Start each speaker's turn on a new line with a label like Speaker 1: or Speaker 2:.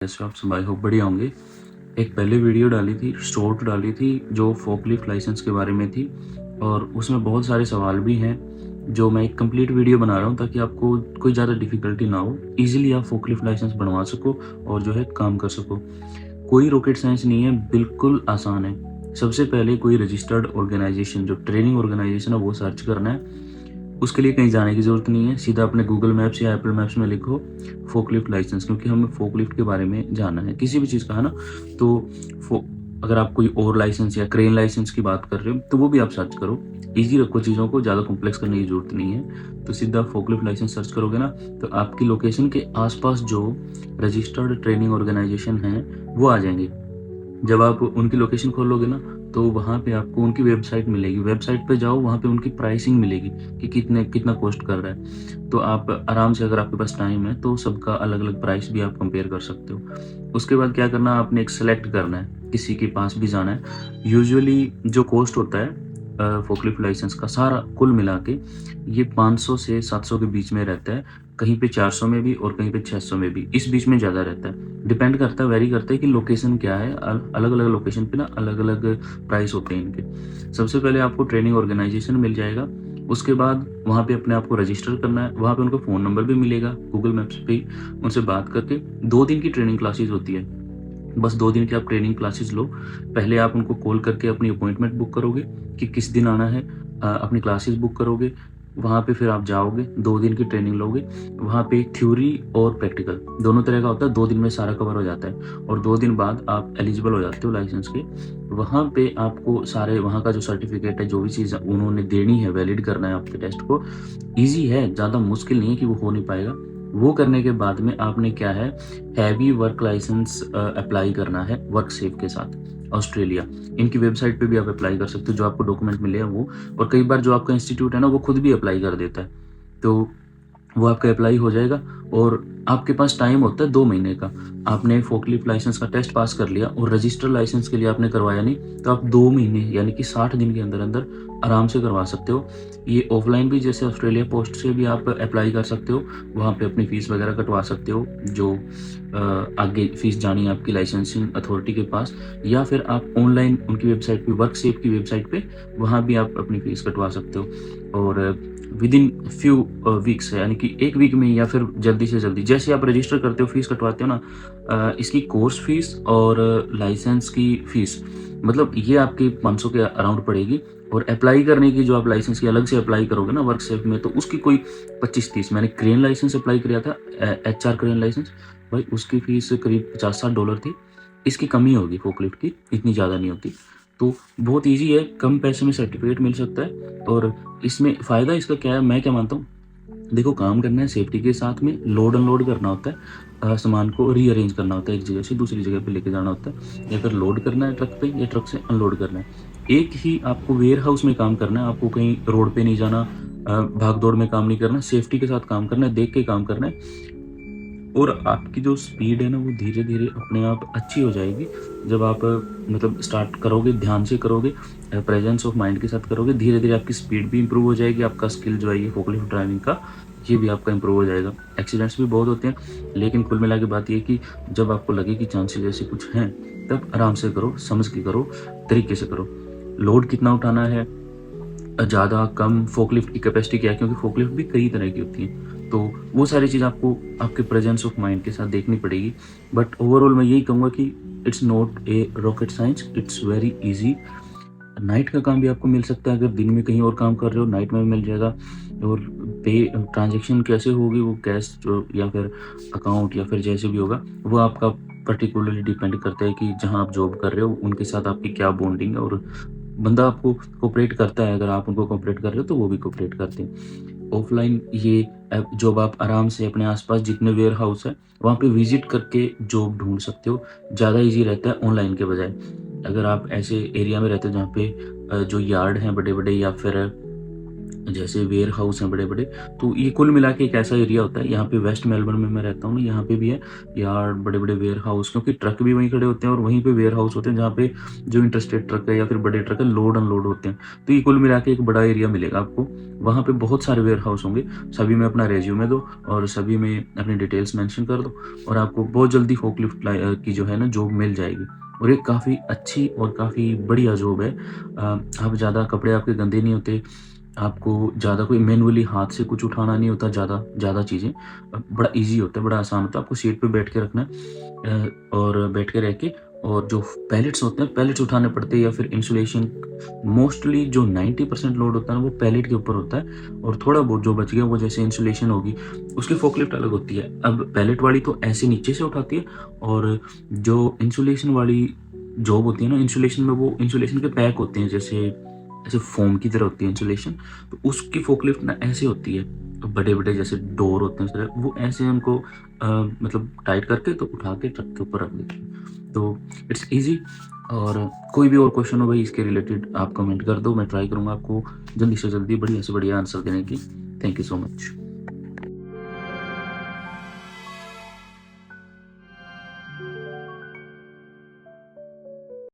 Speaker 1: कैसे हो आप आई होप बढ़िया होंगे। एक पहले वीडियो डाली थी, शॉर्ट डाली थी जो फोकलिफ्ट लाइसेंस के बारे में थी और उसमें बहुत सारे सवाल भी हैं जो मैं एक कंप्लीट वीडियो बना रहा हूँ ताकि आपको कोई ज़्यादा डिफ़िकल्टी ना हो, ईज़िली आप फोकलिफ्ट लाइसेंस बनवा सको और जो है काम कर सको। कोई रॉकेट साइंस नहीं है, बिल्कुल आसान है। सबसे पहले कोई रजिस्टर्ड ऑर्गेनाइजेशन जो ट्रेनिंग ऑर्गेनाइजेशन है वो सर्च करना है। उसके लिए कहीं जाने की ज़रूरत नहीं है, सीधा अपने गूगल मैप्स या एप्पल मैप्स में लिखो फोकलिफ्ट लाइसेंस, क्योंकि हमें फोकलिफ्ट के बारे में जानना है किसी भी चीज़ का, है ना। तो अगर आप कोई और लाइसेंस या क्रेन लाइसेंस की बात कर रहे हो तो वो भी आप सर्च करो। ईजी रखो चीज़ों को, ज़्यादा कॉम्प्लेक्स करने की ज़रूरत नहीं है। तो सीधा फोकलिफ्ट लाइसेंस सर्च करोगे ना तो आपकी लोकेशन के आसपास जो रजिस्टर्ड ट्रेनिंग ऑर्गेनाइजेशन हैं वो आ जाएंगे। जब आप उनकी लोकेशन खोलोगे ना तो वहाँ पे आपको उनकी वेबसाइट मिलेगी। वेबसाइट पे जाओ, वहाँ पे उनकी प्राइसिंग मिलेगी कि कितना कॉस्ट कर रहा है। तो आप आराम से, अगर आपके पास टाइम है तो सबका अलग अलग प्राइस भी आप कंपेयर कर सकते हो। उसके बाद क्या करना, आपने एक सेलेक्ट करना है, किसी के पास भी जाना है। यूजुअली जो कॉस्ट होता है फोकलिफ्ट लाइसेंस का सारा कुल मिला के ये 500 से 700 के बीच में रहता है। कहीं पे 400 में भी और कहीं पे 600 में भी, इस बीच में ज़्यादा रहता है। डिपेंड करता है, वेरी करता है कि लोकेशन क्या है। अलग अलग लोकेशन पे ना अलग अलग प्राइस होते हैं इनके। सबसे पहले आपको ट्रेनिंग ऑर्गेनाइजेशन मिल जाएगा। उसके बाद वहाँ पे अपने आप को रजिस्टर करना है। वहाँ पे उनका फ़ोन नंबर भी मिलेगा गूगल मैप्स पे। उनसे बात करके 2 दिन की ट्रेनिंग क्लासेस होती है। बस 2 दिन की आप ट्रेनिंग क्लासेस लो। पहले आप उनको कॉल करके अपनी अपॉइंटमेंट बुक करोगे कि किस दिन आना है। अपनी क्लासेस बुक करोगे, वहाँ पे फिर आप जाओगे, 2 दिन की ट्रेनिंग लोगे। वहाँ पे थ्योरी और प्रैक्टिकल दोनों तरह का होता है। 2 दिन में सारा कवर हो जाता है और 2 दिन बाद आप एलिजिबल हो जाते हो लाइसेंस के। वहाँ पे आपको सारे वहाँ का जो सर्टिफिकेट है, जो भी चीज़ उन्होंने देनी है, वैलिड करना है आपके टेस्ट को। ईजी है, ज़्यादा मुश्किल नहीं है कि वो हो नहीं पाएगा। वो करने के बाद में आपने क्या है, हैवी वर्क लाइसेंस अप्लाई करना है वर्क सेफ के साथ, ऑस्ट्रेलिया। इनकी वेबसाइट पे भी आप अप्लाई कर सकते हो, जो आपको डॉक्यूमेंट मिले हैं वो। और कई बार जो आपका इंस्टीट्यूट है ना वो खुद भी अप्लाई कर देता है, तो वो आपका अप्लाई हो जाएगा। और आपके पास टाइम होता है 2 महीने का। आपने फोकलिफ्ट लाइसेंस का टेस्ट पास कर लिया और रजिस्टर लाइसेंस के लिए आपने करवाया नहीं, तो आप 2 महीने यानी कि 60 दिन के अंदर अंदर आराम से करवा सकते हो। ये ऑफलाइन भी, जैसे ऑस्ट्रेलिया पोस्ट से भी आप अप्लाई कर सकते हो। वहाँ पे अपनी फ़ीस वगैरह कटवा सकते हो, जो आगे फ़ीस जानी है आपकी लाइसेंसिंग अथॉरिटी के पास। या फिर आप ऑनलाइन उनकी वेबसाइट पे, वर्क सेफ की वेबसाइट पे, वहाँ भी आप अपनी फ़ीस कटवा सकते हो। और विद इन फ्यू वीक्स है, यानी कि 1 वीक में या फिर जल्दी से जल्दी, जैसे आप रजिस्टर करते हो, फीस कटवाते हो ना, इसकी कोर्स फीस और लाइसेंस की फीस, मतलब ये आपकी 500 के अराउंड पड़ेगी। और अप्लाई करने की, जो आप लाइसेंस की अलग से अप्लाई करोगे ना वर्क सेफ में, तो उसकी कोई 25-30। मैंने क्रेन लाइसेंस अप्लाई किया था, HR क्रेन लाइसेंस, भाई उसकी फीस करीब $50-60 थी। इसकी कमी होगी फोकलिफ्ट की, इतनी ज़्यादा नहीं होती। तो बहुत ईजी है, कम पैसे में सर्टिफिकेट मिल सकता है। और इसमें फ़ायदा इसका क्या है, मैं क्या मानता हूँ, देखो काम करना है सेफ्टी के साथ में, लोड अनलोड करना होता है, सामान को रीअरेंज करना होता है, एक जगह से दूसरी जगह पे लेके जाना होता है, या फिर लोड करना है ट्रक पे या ट्रक से अनलोड करना है। एक ही आपको वेयर हाउस में काम करना है, आपको कहीं रोड पे नहीं जाना, भाग दौड़ में काम नहीं करना, सेफ्टी के साथ काम करना है, देख के काम करना है। और आपकी जो स्पीड है ना वो धीरे धीरे अपने आप अच्छी हो जाएगी। जब आप मतलब स्टार्ट करोगे, ध्यान से करोगे, प्रेजेंस ऑफ माइंड के साथ करोगे, धीरे धीरे आपकी स्पीड भी इंप्रूव हो जाएगी। आपका स्किल जो है ये फोकलिफ्ट ड्राइविंग का, ये भी आपका इंप्रूव हो जाएगा। एक्सीडेंट्स भी बहुत होते हैं, लेकिन कुल मिला के बात ये कि जब आपको लगे कि चांसेस ऐसे कुछ हैं, तब आराम से करो, समझ के करो, तरीके से करो। लोड कितना उठाना है, ज़्यादा कम, फोकलिफ्ट की कैपेसिटी क्या है, क्योंकि फोकलिफ्ट भी कई तरह की होती है। तो वो सारी चीज़ आपको आपके प्रेजेंस ऑफ माइंड के साथ देखनी पड़ेगी। बट ओवरऑल मैं यही कहूँगा कि it's not a rocket science, it's very easy. Night का काम भी आपको मिल सकता है, अगर दिन में कहीं और काम कर रहे हो नाइट में भी मिल जाएगा। और पे ट्रांजेक्शन कैसे होगी, वो कैश जो या फिर अकाउंट या फिर जैसे भी होगा, वो आपका पर्टिकुलरली डिपेंड करता है कि जहाँ आप जॉब कर रहे हो उनके साथ आपकी क्या बॉन्डिंग है। और बंदा आपको कोऑपरेट करता है, अगर आप उनको कोऑपरेट कर रहे हो तो वो भी कोऑपरेट करते हैं। ऑफलाइन ये जॉब आप आराम से अपने आसपास जितने वेयर हाउस है वहाँ पे विजिट करके जॉब ढूंढ सकते हो, ज़्यादा इजी रहता है ऑनलाइन के बजाय। अगर आप ऐसे एरिया में रहते हो जहाँ पे जो यार्ड हैं बड़े बड़े, या फिर जैसे वेयर हाउस हैं बड़े-बड़े, तो ये कुल मिला के एक ऐसा एरिया होता है। यहाँ पे वेस्ट मेलबर्न में मैं रहता हूँ ना, यहाँ पे भी है यार्ड, बड़े-बड़े वेयर हाउस, क्योंकि ट्रक भी वहीं खड़े होते हैं और वहीं पे वेयर हाउस होते हैं जहाँ पे जो इंटरस्टेट ट्रक है या फिर बड़े ट्रक है लोड अनलोड होते हैं। तो ये कुल मिला के एक बड़ा एरिया मिलेगा आपको। वहाँ पे बहुत सारे वेयर हाउस होंगे, सभी में अपना रिज्यूमे दो और सभी में अपनी डिटेल्स मेंशन कर दो और आपको बहुत जल्दी फोकलिफ्ट की जो है ना जॉब मिल जाएगी। और ये काफ़ी अच्छी और काफ़ी बढ़िया जॉब है। अब ज़्यादा कपड़े आपके गंदे नहीं होते, आपको ज़्यादा कोई मैनुअली हाथ से कुछ उठाना नहीं होता, ज़्यादा ज़्यादा चीज़ें। बड़ा ईज़ी होता है, बड़ा आसान होता है। आपको सीट पे बैठ के रखना है और बैठ के रह के और जो पैलेट्स होते हैं, पैलेट्स उठाने पड़ते हैं या फिर इंसुलेशन। मोस्टली जो 90% लोड होता है ना, वो पैलेट के ऊपर होता है और थोड़ा बहुत जो बच गया वो जैसे इंसुलेशन होगी, उसकी फोकलिफ्ट अलग होती है। अब पैलेट वाली तो ऐसे नीचे से उठाती है और जो इंसुलेशन वाली जॉब होती है ना, इंसुलेशन में वो इंसुलेशन के पैक होते हैं, जैसे ऐसे फोम की तरह होती है इंसुलेशन, तो उसकी फोकलिफ्ट ना ऐसे होती है, तो बड़े-बड़े जैसे डोर होते हैं, वो ऐसे उनको मतलब टाइट करके तो उठा के ट्रक के ऊपर रख देते हैं। तो इट्स ईज़ी। और कोई भी और क्वेश्चन हो भाई इसके रिलेटेड आप कमेंट कर दो, मैं ट्राई करूँगा आपको जल्दी से जल्दी बढ़िया से बढ़िया आंसर देने की। Thank you so much.